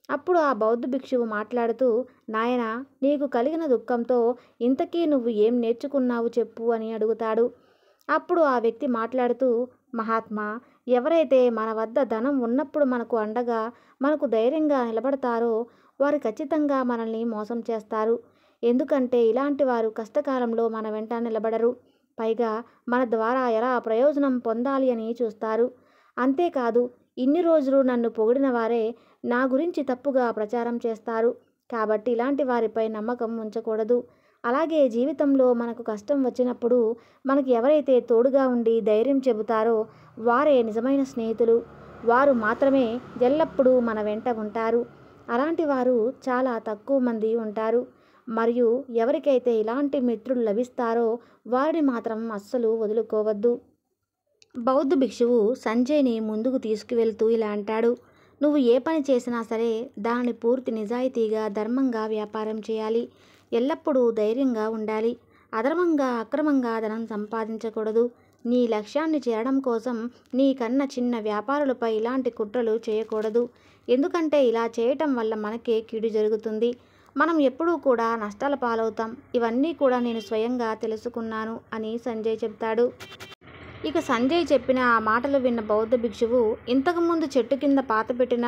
అప్పుడు ఆ బౌద్ధ భిక్షువు మాట్లాడుతూ నాయనా, నీకు కలిగిన దుఃఖంతో ఇంతకీ నువ్వు ఏం నేర్చుకున్నావు చెప్పు అని అడుగుతాడు. అప్పుడు ఆ వ్యక్తి మాట్లాడుతూ మహాత్మా, ఎవరైతే మన వద్ద ధనం ఉన్నప్పుడు మనకు అండగా మనకు ధైర్యంగా నిలబడతారో వారు ఖచ్చితంగా మనల్ని మోసం చేస్తారు. ఎందుకంటే ఇలాంటి వారు కష్టకాలంలో మన వెంట నిలబడరు. పైగా మన ద్వారా ఎలా ప్రయోజనం పొందాలి అని చూస్తారు. అంతేకాదు, ఇన్ని రోజులు నన్ను పొగిడిన వారే నా గురించి తప్పుగా ప్రచారం చేస్తారు. కాబట్టి ఇలాంటి వారిపై నమ్మకం ఉంచకూడదు. అలాగే జీవితంలో మనకు కష్టం వచ్చినప్పుడు మనకు ఎవరైతే తోడుగా ఉండి ధైర్యం చెబుతారో వారే నిజమైన స్నేహితులు. వారు మాత్రమే ఎల్లప్పుడూ మన వెంట ఉంటారు. అలాంటి వారు చాలా తక్కువ మంది ఉంటారు. మరియు ఎవరికైతే ఇలాంటి మిత్రులు లభిస్తారో వారిని మాత్రం అస్సలు వదులుకోవద్దు. బౌద్ధ భిక్షువు సంజయ్ని ముందుకు తీసుకువెళ్తూ ఇలా అంటాడు. నువ్వు ఏ పని చేసినా సరే దానిని పూర్తి నిజాయితీగా ధర్మంగా వ్యాపారం చేయాలి. ఎల్లప్పుడూ ధైర్యంగా ఉండాలి. అధర్మంగా అక్రమంగా ధనం సంపాదించకూడదు. నీ లక్ష్యాన్ని చేరడం కోసం నీ కన్నా చిన్న వ్యాపారులపై ఇలాంటి కుట్రలు చేయకూడదు. ఎందుకంటే ఇలా చేయటం వల్ల మనకే కీడు జరుగుతుంది. మనం ఎప్పుడూ కూడా నష్టాల పాలవుతాం. ఇవన్నీ కూడా నేను స్వయంగా తెలుసుకున్నాను అని సంజయ్ చెప్తాడు. ఇక సంజయ్ చెప్పిన ఆ మాటలు విన్న బౌద్ధ భిక్షువు ఇంతకుముందు చెట్టు కింద పాతపెట్టిన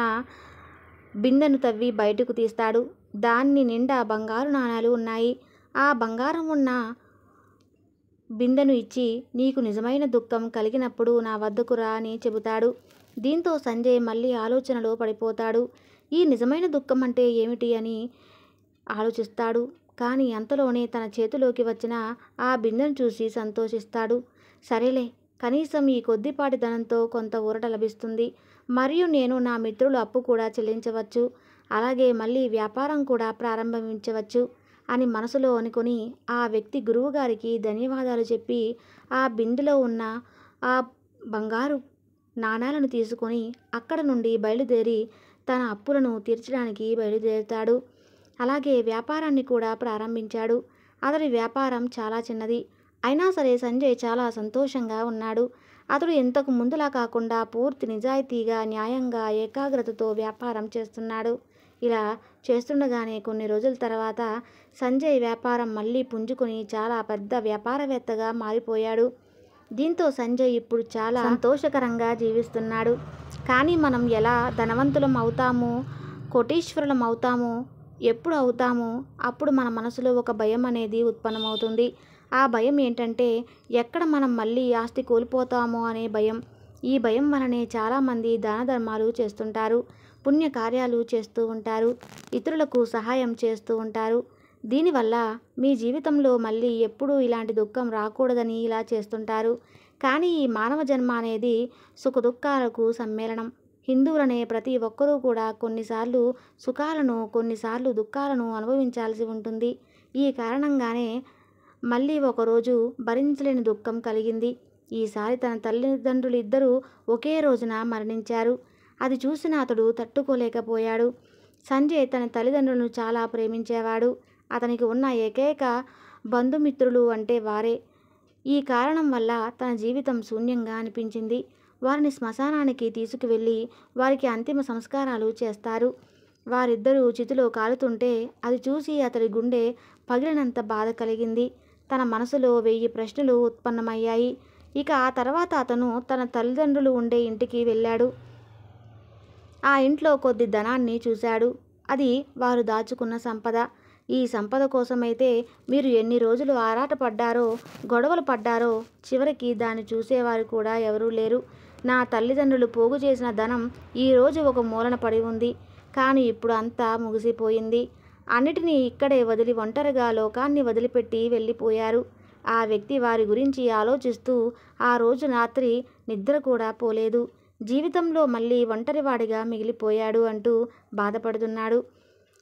బిందెను తవ్వి బయటకు తీస్తాడు. దాన్ని నిండా బంగారు నాణాలు ఉన్నాయి. ఆ బంగారం ఉన్న బిందెను ఇచ్చి నీకు నిజమైన దుఃఖం కలిగినప్పుడు నా వద్దకు రా అని చెబుతాడు. దీంతో సంజయ్ మళ్ళీ ఆలోచనలో పడిపోతాడు. ఈ నిజమైన దుఃఖం అంటే ఏమిటి అని ఆలోచిస్తాడు. కానీ అంతలోనే తన చేతిలోకి వచ్చిన ఆ బిందెను చూసి సంతోషిస్తాడు. సరేలే, కనీసం ఈ కొద్దిపాటి ధనంతో కొంత ఊరట లభిస్తుంది. మరియు నేను నా మిత్రుల అప్పు కూడా చెల్లించవచ్చు. అలాగే మళ్ళీ వ్యాపారం కూడా ప్రారంభించవచ్చు అని మనసులో అనుకుని ఆ వ్యక్తి గురువుగారికి ధన్యవాదాలు చెప్పి ఆ బిందెలో ఉన్న ఆ బంగారు నాణాలను తీసుకొని అక్కడ నుండి బయలుదేరి తన అప్పులను తీర్చడానికి బయలుదేరుతాడు. అలాగే వ్యాపారాన్ని కూడా ప్రారంభించాడు. అతడి వ్యాపారం చాలా చిన్నది. అయినా సరే సంజయ్ చాలా సంతోషంగా ఉన్నాడు. అతడు ఇంతకు ముందులా కాకుండా పూర్తి నిజాయితీగా, న్యాయంగా, ఏకాగ్రతతో వ్యాపారం చేస్తున్నాడు. ఇలా చేస్తుండగానే కొన్ని రోజుల తర్వాత సంజయ్ వ్యాపారం మళ్ళీ పుంజుకొని చాలా పెద్ద వ్యాపారవేత్తగా మారిపోయాడు. దీంతో సంజయ్ ఇప్పుడు చాలా సంతోషకరంగా జీవిస్తున్నాడు. కానీ మనం ఎలా ధనవంతులం అవుతామో, కోటీశ్వరులం అవుతామో, ఎప్పుడు అవుతామో అప్పుడు మన మనసులో ఒక భయం అనేది ఉత్పన్నమవుతుంది. ఆ భయం ఏంటంటే ఎక్కడ మనం మళ్ళీ ఆస్తి కోల్పోతామో అనే భయం. ఈ భయం వలనే చాలామంది దాన ధర్మాలు చేస్తుంటారు, పుణ్యకార్యాలు చేస్తూ ఉంటారు, ఇతరులకు సహాయం చేస్తూ ఉంటారు. దీనివల్ల మీ జీవితంలో మళ్ళీ ఎప్పుడూ ఇలాంటి దుఃఖం రాకూడదని ఇలా చేస్తుంటారు. కానీ ఈ మానవ జన్మ అనేది సుఖదుఖాలకు సమ్మేళనం. హిందువులనే ప్రతి ఒక్కరూ కూడా కొన్నిసార్లు సుఖాలను, కొన్నిసార్లు దుఃఖాలను అనుభవించాల్సి ఉంటుంది. ఈ కారణంగానే మళ్ళీ ఒకరోజు భరించలేని దుఃఖం కలిగింది. ఈసారి తన తల్లిదండ్రులు ఇద్దరూ ఒకే రోజున మరణించారు. అది చూసిన అతడు తట్టుకోలేకపోయాడు. సంజయ్ తన తల్లిదండ్రులను చాలా ప్రేమించేవాడు. అతనికి ఉన్న ఏకైక బంధుమిత్రులు అంటే వారే. ఈ కారణం వల్ల తన జీవితం శూన్యంగా అనిపించింది. వారిని శ్మశానానికి తీసుకువెళ్ళి వారికి అంతిమ సంస్కారాలు చేస్తారు. వారిద్దరూ చితిలో కాలుతుంటే అది చూసి అతడి గుండె పగిలినంత బాధ కలిగింది. తన మనసులో 1000 ప్రశ్నలు ఉత్పన్నమయ్యాయి. ఇక ఆ తర్వాత అతను తన తల్లిదండ్రులు ఉండే ఇంటికి వెళ్ళాడు. ఆ ఇంట్లో కొద్ది ధనాన్ని చూశాడు. అది వారు దాచుకున్న సంపద. ఈ సంపద కోసమైతే మీరు ఎన్ని రోజులు ఆరాటపడ్డారో, గొడవలు పడ్డారో, చివరికి దాన్ని చూసేవారు కూడా ఎవరూ లేరు. నా తల్లిదండ్రులు పోగు చేసిన ధనం ఈరోజు ఒక మూలన పడి ఉంది. కానీ ఇప్పుడు అంతా ముగిసిపోయింది. అన్నిటినీ ఇక్కడే వదిలి ఒంటరిగా లోకాన్ని వదిలిపెట్టి వెళ్ళిపోయారు. ఆ వ్యక్తి వారి గురించి ఆలోచిస్తూ ఆ రోజు రాత్రి నిద్ర కూడా పోలేదు. జీవితంలో మళ్ళీ ఒంటరివాడిగా మిగిలిపోయాడు అంటూ బాధపడుతున్నాడు.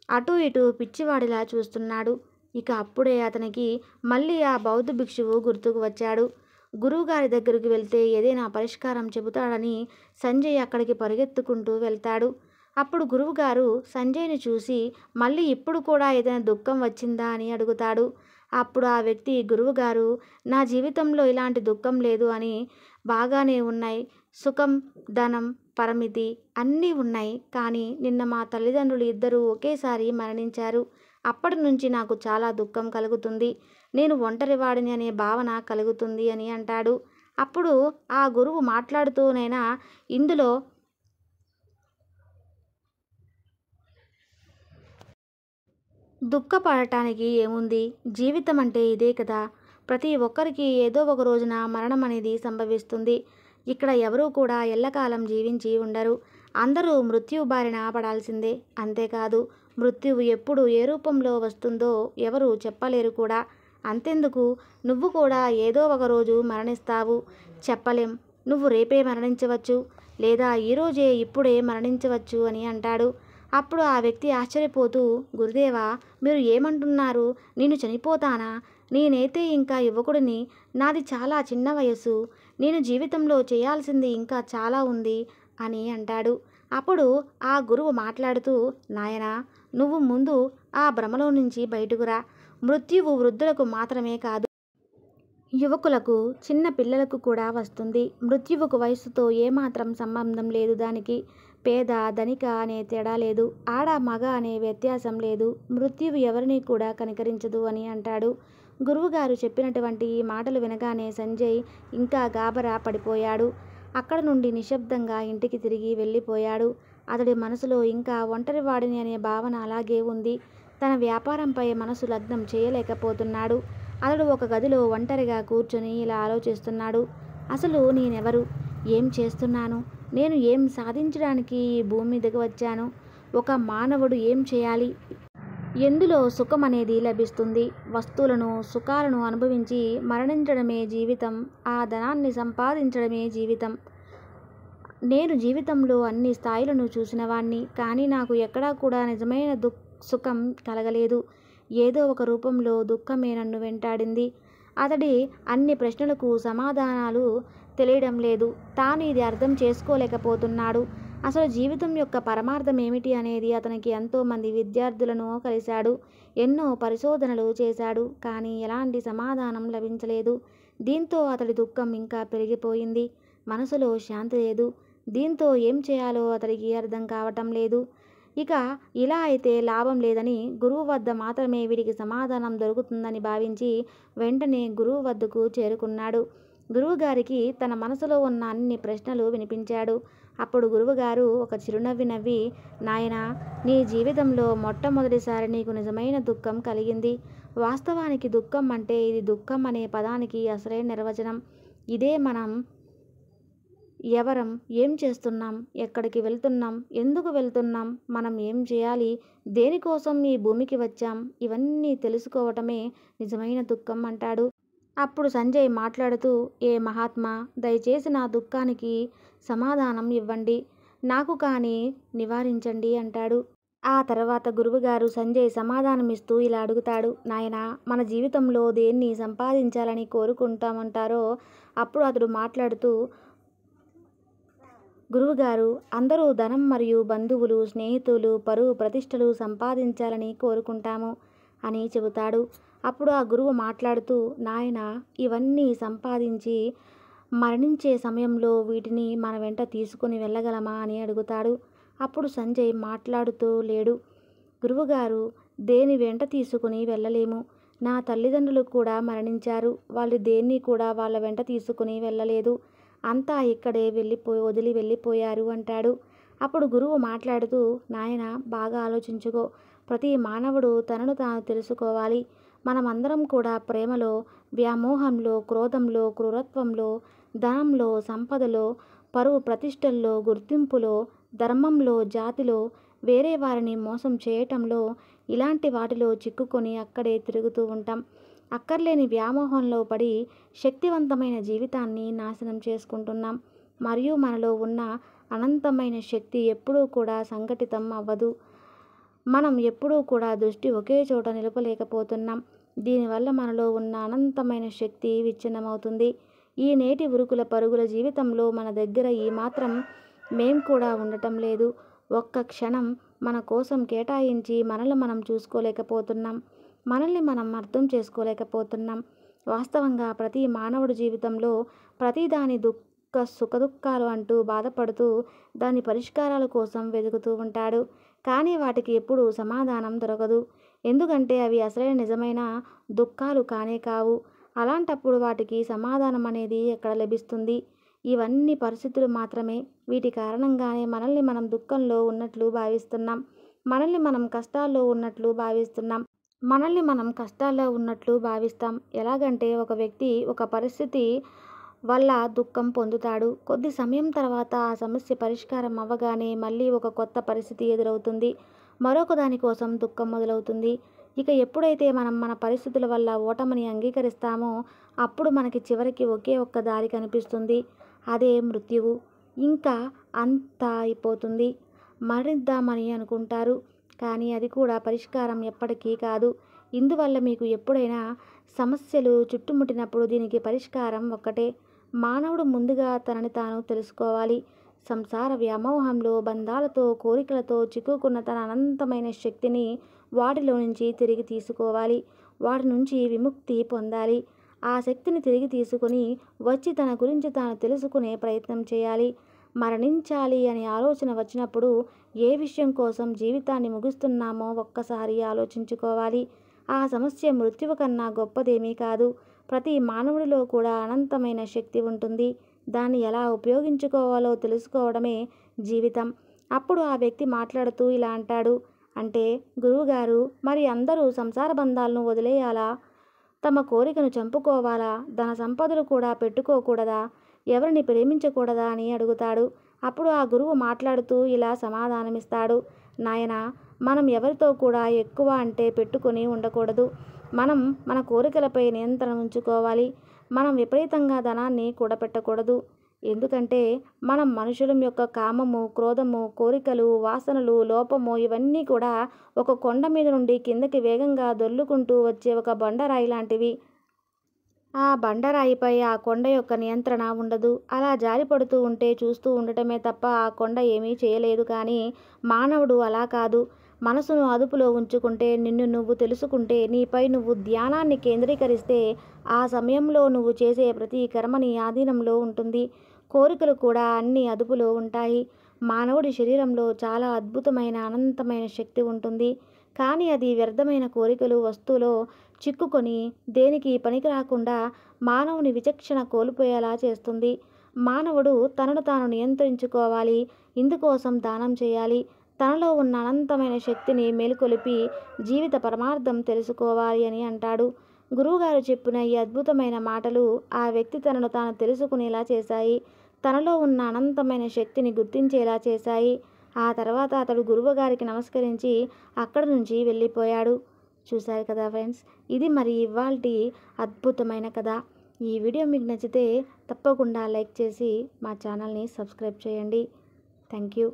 అటూ ఇటూ పిచ్చివాడిలా చూస్తున్నాడు. ఇక అప్పుడే అతనికి మళ్ళీ ఆ బౌద్ధ భిక్షువు గుర్తుకు వచ్చాడు. గురువుగారి దగ్గరికి వెళ్తే ఏదైనా పరిష్కారం చెబుతాడని సంజయ్ అక్కడికి పరిగెత్తుకుంటూ వెళ్తాడు. అప్పుడు గురువుగారు సంజయ్ని చూసి మళ్ళీ ఇప్పుడు కూడా ఏదైనా దుఃఖం వచ్చిందా అని అడుగుతాడు. అప్పుడు ఆ వ్యక్తి, గురువుగారు, నా జీవితంలో ఇలాంటి దుఃఖం లేదు అని, బాగానే ఉన్నాయి, సుఖం, ధనం, పరిమితి అన్నీ ఉన్నాయి, కానీ నిన్న మా తల్లిదండ్రులు ఇద్దరూ ఒకేసారి మరణించారు. అప్పటి నుంచి నాకు చాలా దుఃఖం కలుగుతుంది, నేను ఒంటరివాడిని అనే భావన కలుగుతుంది అని అంటాడు. అప్పుడు ఆ గురువు మాట్లాడుతూనైనా, ఇందులో దుఃఖపడటానికి ఏముంది, జీవితం అంటే ఇదే కదా, ప్రతి ఒక్కరికి ఏదో ఒక రోజున మరణం అనేది సంభవిస్తుంది. ఇక్కడ ఎవరూ కూడా ఎల్లకాలం జీవించి ఉండరు, అందరూ మృత్యు బారిన పడాల్సిందే. అంతేకాదు, మృత్యువు ఎప్పుడు ఏ రూపంలో వస్తుందో ఎవరు చెప్పలేరు కూడా. అంతెందుకు, నువ్వు కూడా ఏదో ఒక రోజు మరణిస్తావు, చెప్పలేం. నువ్వు రేపే మరణించవచ్చు, లేదా ఈరోజే ఇప్పుడే మరణించవచ్చు అని అంటాడు. అప్పుడు ఆ వ్యక్తి ఆశ్చర్యపోతూ, గురుదేవా, మీరు ఏమంటున్నారు, నేను చనిపోతానా? నేనైతే ఇంకా యువకుడిని, నాది చాలా చిన్న వయసు, నేను జీవితంలో చేయాల్సింది ఇంకా చాలా ఉంది అని అంటాడు. అప్పుడు ఆ గురువు మాట్లాడుతూ, నాయనా, నువ్వు ముందు ఆ భ్రమలో నుంచి బయటకు రా. మృత్యువు వృద్ధులకు మాత్రమే కాదు, యువకులకు, చిన్న పిల్లలకు కూడా వస్తుంది. మృత్యువుకు వయస్సుతో ఏమాత్రం సంబంధం లేదు. దానికి పేద ధనిక అనే తేడా లేదు, ఆడ మగ అనే వ్యత్యాసం లేదు. మృత్యువు ఎవరిని కూడా కనికరించదు అని అంటాడు. గురువుగారు చెప్పినటువంటి ఈ మాటలు వినగానే సంజయ్ ఇంకా గాబరా పడిపోయాడు. అక్కడ నుండి నిశ్శబ్దంగా ఇంటికి తిరిగి వెళ్ళిపోయాడు. అతడి మనసులో ఇంకా ఒంటరివాడిని అనే భావన అలాగే ఉంది. తన వ్యాపారంపై మనసు లగ్నం చేయలేకపోతున్నాడు. అతడు ఒక గదిలో ఒంటరిగా కూర్చొని ఇలా ఆలోచిస్తున్నాడు. అసలు నేనెవరు, ఏం చేస్తున్నాను, నేను ఏం సాధించడానికి ఈ భూమి మీదకి వచ్చాను, ఒక మానవుడు ఏం చేయాలి, ఎందులో సుఖం అనేది లభిస్తుంది, వస్తువులను, సుఖాలను అనుభవించి మరణించడమే జీవితం, ఆ ధనాన్ని సంపాదించడమే జీవితం. నేను జీవితంలో అన్ని స్థాయిలను చూసిన వాణ్ణి, కానీ నాకు ఎక్కడా కూడా నిజమైన సుఖం కలగలేదు. ఏదో ఒక రూపంలో దుఃఖమే నన్ను వెంటాడింది. అతడి అన్ని ప్రశ్నలకు సమాధానాలు తెలియడం లేదు. తాను ఇది అర్థం చేసుకోలేకపోతున్నాడు. అసలు జీవితం యొక్క పరమార్థం ఏమిటి అనేది అతనికి ఎంతోమంది విద్యార్థులను కలిశాడు, ఎన్నో పరిశోధనలు చేశాడు, కానీ ఎలాంటి సమాధానం లభించలేదు. దీంతో అతడి దుఃఖం ఇంకా పెరిగిపోయింది. మనసులో శాంతి లేదు. దీంతో ఏం చేయాలో అతడికి అర్థం కావటం లేదు. ఇక ఇలా అయితే లాభం లేదని, గురువు వద్ద మాత్రమే వీడికి సమాధానం దొరుకుతుందని భావించి వెంటనే గురువు వద్దకు చేరుకున్నాడు. గురువుగారికి తన మనసులో ఉన్న అన్ని ప్రశ్నలు వినిపించాడు. అప్పుడు గురువుగారు ఒక చిరునవ్వి నవ్వి, నాయనా, నీ జీవితంలో మొట్టమొదటిసారి నీకు నిజమైన దుఃఖం కలిగింది. వాస్తవానికి దుఃఖం అంటే, ఇది దుఃఖం అనే పదానికి అసలైన నిర్వచనం. ఇదే మనం ఎవరం, ఏం చేస్తున్నాం, ఎక్కడికి వెళ్తున్నాం, ఎందుకు వెళ్తున్నాం, మనం ఏం చేయాలి, దేనికోసం ఈ భూమికి వచ్చాం, ఇవన్నీ తెలుసుకోవటమే నిజమైన దుఃఖం అంటాడు. అప్పుడు సంజయ్ మాట్లాడుతూ, ఏ మహాత్మా, దయచేసి నా దుఃఖానికి సమాధానం ఇవ్వండి, నాకు కానీ నివారించండి అంటాడు. ఆ తర్వాత గురువుగారు సంజయ్ సమాధానమిస్తూ ఇలా అడుగుతాడు, నాయనా, మన జీవితంలో దేన్ని సంపాదించాలని కోరుకుంటామంటారో. అప్పుడు అతడు మాట్లాడుతూ, గురువుగారు, అందరూ ధనం మరియు బంధువులు, స్నేహితులు, పరువు ప్రతిష్టలు సంపాదించాలని కోరుకుంటాము అని చెబుతాడు. అప్పుడు ఆ గురువు మాట్లాడుతూ, నాయనా, ఇవన్నీ సంపాదించి మరణించే సమయంలో వీటిని మన వెంట తీసుకుని వెళ్ళగలమా అని అడుగుతాడు. అప్పుడు సంజయ్ మాట్లాడుతూ లేడు. గురువుగారు, దేని వెంట తీసుకుని వెళ్ళలేము, నా తల్లిదండ్రులు కూడా మరణించారు, వాళ్ళు దేన్ని కూడా వాళ్ళ వెంట తీసుకుని వెళ్ళలేదు, అంతా ఇక్కడే వదిలి వెళ్ళిపోయారు అంటాడు. అప్పుడు గురువు మాట్లాడుతూ, నాయన, బాగా ఆలోచించుకో, ప్రతి మానవుడు తనను తాను తెలుసుకోవాలి. మనమందరం కూడా ప్రేమలో, వ్యామోహంలో, క్రోధంలో, క్రూరత్వంలో, ధనంలో, సంపదలో, పరువు ప్రతిష్టల్లో, గుర్తింపులో, ధర్మంలో, జాతిలో, వేరే వారిని మోసం చేయటంలో, ఇలాంటి వాటిలో చిక్కుకొని అక్కడే తిరుగుతూ ఉంటాం. అక్కర్లేని వ్యామోహంలో పడి శక్తివంతమైన జీవితాన్ని నాశనం చేసుకుంటున్నాం. మరియు మనలో ఉన్న అనంతమైన శక్తి ఎప్పుడూ కూడా సంఘటితం అవ్వదు. మనం ఎప్పుడూ కూడా దృష్టి ఒకే చోట నిలపలేకపోతున్నాం. దీనివల్ల మనలో ఉన్న అనంతమైన శక్తి విచ్ఛిన్నమవుతుంది. ఈ నేటి ఉరుకుల పరుగుల జీవితంలో మన దగ్గర ఈ మాత్రం మేం కూడా ఉండటం లేదు. ఒక్క క్షణం మన కోసం కేటాయించి మనల్ని మనం చూసుకోలేకపోతున్నాం. మనల్ని మనం అర్థం చేసుకోలేకపోతున్నాం. వాస్తవంగా ప్రతి మానవుడి జీవితంలో ప్రతిదాని సుఖదుఖాలు అంటూ బాధపడుతూ దాని పరిష్కారాల కోసం వెతుకుతూ ఉంటాడు. కానీ వాటికి ఎప్పుడూ సమాధానం దొరకదు. ఎందుకంటే అవి అసలైన నిజమైన దుఃఖాలు కానే కావు. అలాంటప్పుడు వాటికి సమాధానం అనేది ఎక్కడ లభిస్తుంది? ఇవన్నీ పరిస్థితులు మాత్రమే. వీటి కారణంగానే మనల్ని మనం దుఃఖంలో ఉన్నట్లు భావిస్తున్నాం. మనల్ని మనం కష్టాల్లో ఉన్నట్లు భావిస్తాం. ఎలాగంటే ఒక వ్యక్తి ఒక పరిస్థితి వల్ల దుఃఖం పొందుతాడు. కొద్ది సమయం తర్వాత ఆ సమస్య పరిష్కారం అవ్వగానే మళ్ళీ ఒక కొత్త పరిస్థితి ఎదురవుతుంది. మరొక దాని కోసం దుఃఖం మొదలవుతుంది. ఇక ఎప్పుడైతే మనం మన పరిస్థితుల వల్ల ఓటమిని అంగీకరిస్తామో అప్పుడు మనకి చివరికి ఒకే ఒక్క దారి కనిపిస్తుంది. అదే మృత్యువు. ఇంకా అంతా అయిపోతుంది. మరణిద్దామని అనుకుంటారు. కానీ అది కూడా పరిష్కారం ఎప్పటికీ కాదు. ఇందువల్ల మీకు ఎప్పుడైనా సమస్యలు చుట్టుముట్టినప్పుడు దీనికి పరిష్కారం ఒక్కటే. మానవుడు ముందుగా తనని తాను తెలుసుకోవాలి. సంసార వ్యామోహంలో బంధాలతో కోరికలతో చిక్కుకున్న తన అనంతమైన శక్తిని వాటిలో నుంచి తిరిగి తీసుకోవాలి. వాటి నుంచి విముక్తి పొందాలి. ఆ శక్తిని తిరిగి తీసుకుని వచ్చి తన గురించి తాను తెలుసుకునే ప్రయత్నం చేయాలి. మరణించాలి అనే ఆలోచన వచ్చినప్పుడు ఏ విషయం కోసం జీవితాన్ని ముగిస్తున్నామో ఒక్కసారి ఆలోచించుకోవాలి. ఆ సమస్య మృత్యువు కన్నా గొప్పదేమీ కాదు. ప్రతి మానవుడిలో కూడా అనంతమైన శక్తి ఉంటుంది. దాన్ని ఎలా ఉపయోగించుకోవాలో తెలుసుకోవడమే జీవితం. అప్పుడు ఆ వ్యక్తి మాట్లాడుతూ ఇలా అంటాడు. అంటే గురువుగారు, మరి అందరూ సంసార బంధాలను వదిలేయాలా? తమ కోరికను చంపుకోవాలా? ధన సంపదలు కూడా పెట్టుకోకూడదా? ఎవరిని ప్రేమించకూడదా అని అడుగుతాడు. అప్పుడు ఆ గురువు మాట్లాడుతూ ఇలా సమాధానమిస్తాడు. నాయనా, మనం ఎవరితో కూడా ఎక్కువ అంటే పెట్టుకొని ఉండకూడదు. మనం మన కోరికలపై నియంత్రణ ఉంచుకోవాలి. మనం విపరీతంగా ధనాన్ని కూడబెట్టకూడదు. ఎందుకంటే మనం మనుషులం యొక్క కామము, క్రోధము, కోరికలు, వాసనలు, లోపము ఇవన్నీ కూడా ఒక కొండ మీద నుండి కిందకి వేగంగా దొర్లుకుంటూ వచ్చే ఒక బండరాయి లాంటివి. ఆ బండరాయిపై ఆ కొండ యొక్క నియంత్రణ ఉండదు. అలా జారిపడుతూ ఉంటే చూస్తూ ఉండటమే తప్ప ఆ కొండ ఏమీ చేయలేదు. కానీ మానవుడు అలా కాదు. మనసును అదుపులో ఉంచుకుంటే, నిన్ను నువ్వు తెలుసుకుంటే, నీపై నువ్వు ధ్యానాన్ని కేంద్రీకరిస్తే ఆ సమయంలో నువ్వు చేసే ప్రతి కర్మ నీ ఆధీనంలో ఉంటుంది. కోరికలు కూడా అన్ని అదుపులో ఉంటాయి. మానవుడి శరీరంలో చాలా అద్భుతమైన అనంతమైన శక్తి ఉంటుంది. కానీ అది వ్యర్థమైన కోరికలు వస్తువులో చిక్కుకొని దేనికి పనికి రాకుండా మానవుని విచక్షణ కోల్పోయేలా చేస్తుంది. మానవుడు తనను తాను నియంత్రించుకోవాలి. ఇందుకోసం దానం చేయాలి. తనలో ఉన్న అనంతమైన శక్తిని మేలుకొలిపి జీవిత పరమార్థం తెలుసుకోవాలి అని అంటాడు. గురువుగారు చెప్పిన ఈ అద్భుతమైన మాటలు ఆ వ్యక్తి తనను తాను తెలుసుకునేలా చేశాయి. తనలో ఉన్న అనంతమైన శక్తిని గుర్తించేలా చేశాయి. ఆ తర్వాత అతడు గురువుగారికి నమస్కరించి అక్కడి నుంచి వెళ్ళిపోయాడు. చూశారు కదా ఫ్రెండ్స్, ఇది మరి ఇవాల్టి అద్భుతమైన కథ. ఈ వీడియో మీకు నచ్చితే తప్పకుండా లైక్ చేసి మా ఛానల్ని సబ్స్క్రైబ్ చేయండి. Thank you.